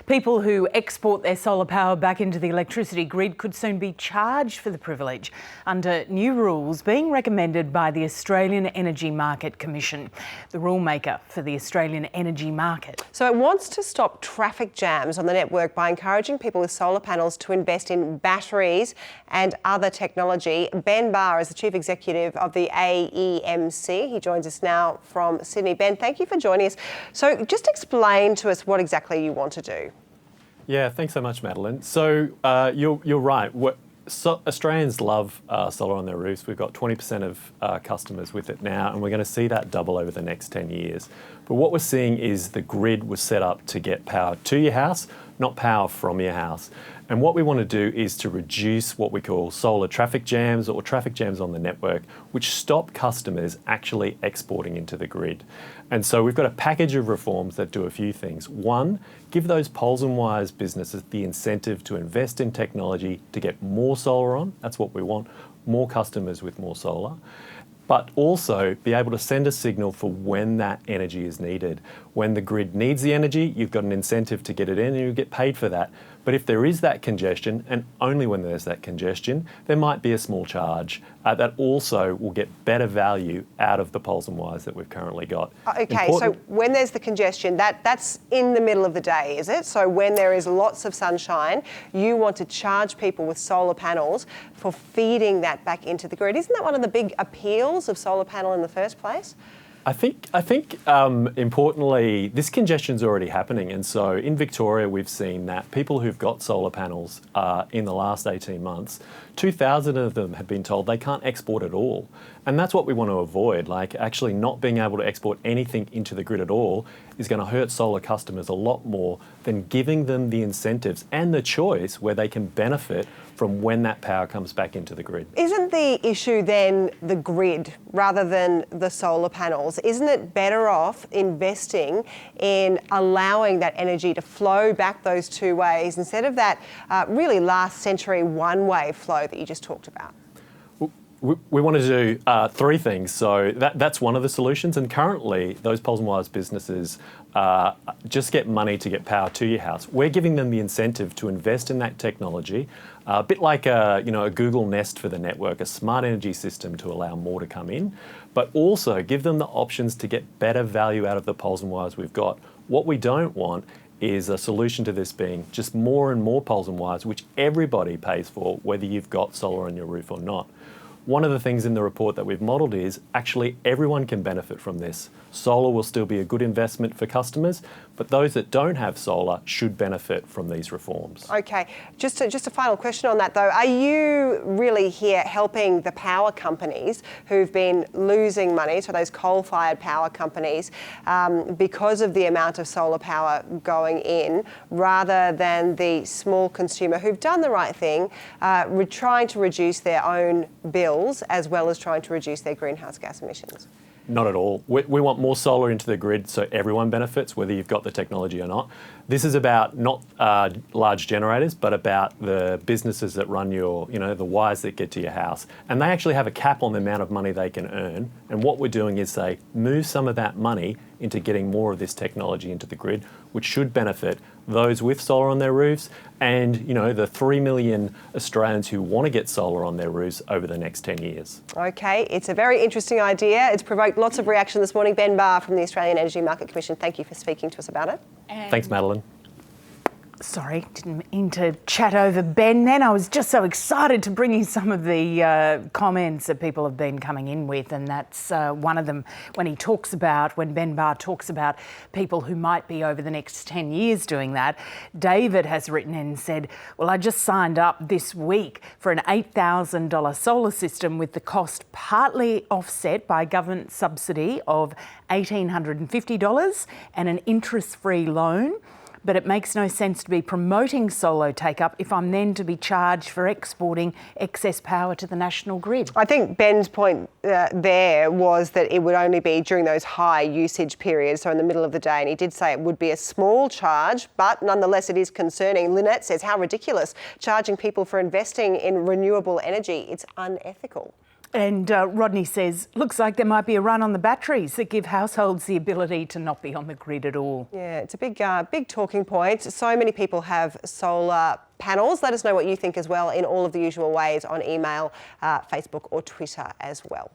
People who export their solar power back into the electricity grid could soon be charged for the privilege under new rules being recommended by the Australian Energy Market Commission, the rulemaker for the Australian energy market. So it wants to stop traffic jams on the network by encouraging people with solar panels to invest in batteries and other technology. Ben Barr is the Chief Executive of the AEMC. He joins us now from Sydney. Ben, thank you for joining us. So just explain to us what exactly you want to do. Yeah, thanks so much, Madeline. So you're right. Australians love solar on their roofs. We've got 20% of customers with it now, and we're going to see that double over the next 10 years. But what we're seeing is the grid was set up to get power to your house, not power from your house. And what we want to do is to reduce what we call solar traffic jams or traffic jams on the network, which stop customers actually exporting into the grid. And so we've got a package of reforms that do a few things. One, give those poles and wires businesses the incentive to invest in technology to get more solar on. That's what we want, more customers with more solar. But also be able to send a signal for when that energy is needed. When the grid needs the energy, you've got an incentive to get it in and you get paid for that. But if there is that congestion, and only when there's that congestion, there might be a small charge that also will get better value out of the poles and wires that we've currently got. Okay, so when there's the congestion, that's in the middle of the day, is it? So when there is lots of sunshine, you want to charge people with solar panels for feeding that back into the grid. Isn't that one of the big appeals of solar panel in the first place? I think importantly, this congestion's already happening. And so in Victoria, we've seen that people who've got solar panels in the last 18 months, 2,000 of them have been told they can't export at all. And that's what we want to avoid. Like actually not being able to export anything into the grid at all is going to hurt solar customers a lot more than giving them the incentives and the choice where they can benefit from when that power comes back into the grid. Isn't the issue then the grid rather than the solar panels? Isn't it better off investing in allowing that energy to flow back those two ways instead of that really last century one-way flow that you just talked about? We want to do three things. So that's one of the solutions. And currently, those poles and wires businesses just get money to get power to your house. We're giving them the incentive to invest in that technology, a bit like a Google Nest for the network, a smart energy system to allow more to come in, but also give them the options to get better value out of the poles and wires we've got. What we don't want is a solution to this being just more and more poles and wires, which everybody pays for, whether you've got solar on your roof or not. One of the things in the report that we've modelled is actually everyone can benefit from this. Solar will still be a good investment for customers, but those that don't have solar should benefit from these reforms. Okay, just a final question on that though. Are you really here helping the power companies who've been losing money, so those coal-fired power companies, because of the amount of solar power going in, rather than the small consumer who've done the right thing, trying to reduce their own bills as well as trying to reduce their greenhouse gas emissions? Not at all. We want more solar into the grid so everyone benefits, whether you've got the technology or not. This is about not large generators, but about the businesses that run the wires that get to your house. And they actually have a cap on the amount of money they can earn. And what we're doing is say, move some of that money into getting more of this technology into the grid, which should benefit those with solar on their roofs and the 3 million Australians who want to get solar on their roofs over the next 10 years. Okay, it's a very interesting idea. It's provoked lots of reaction this morning. Ben Barr from the Australian Energy Market Commission, thank you for speaking to us about it. Thanks, Madeline. Sorry, didn't mean to chat over Ben then. I was just so excited to bring you some of the comments that people have been coming in with, and that's one of them when Ben Barr talks about people who might be over the next 10 years doing that. David has written in and said, well, I just signed up this week for an $8,000 solar system with the cost partly offset by government subsidy of $1,850 and an interest-free loan. But it makes no sense to be promoting solar take-up if I'm then to be charged for exporting excess power to the national grid. I think Ben's point there was that it would only be during those high usage periods, so in the middle of the day, and he did say it would be a small charge, but nonetheless it is concerning. Lynette says, how ridiculous, charging people for investing in renewable energy. It's unethical. And Rodney says, looks like there might be a run on the batteries that give households the ability to not be on the grid at all. Yeah, it's a big talking point. So many people have solar panels. Let us know what you think as well in all of the usual ways on email, Facebook or Twitter as well.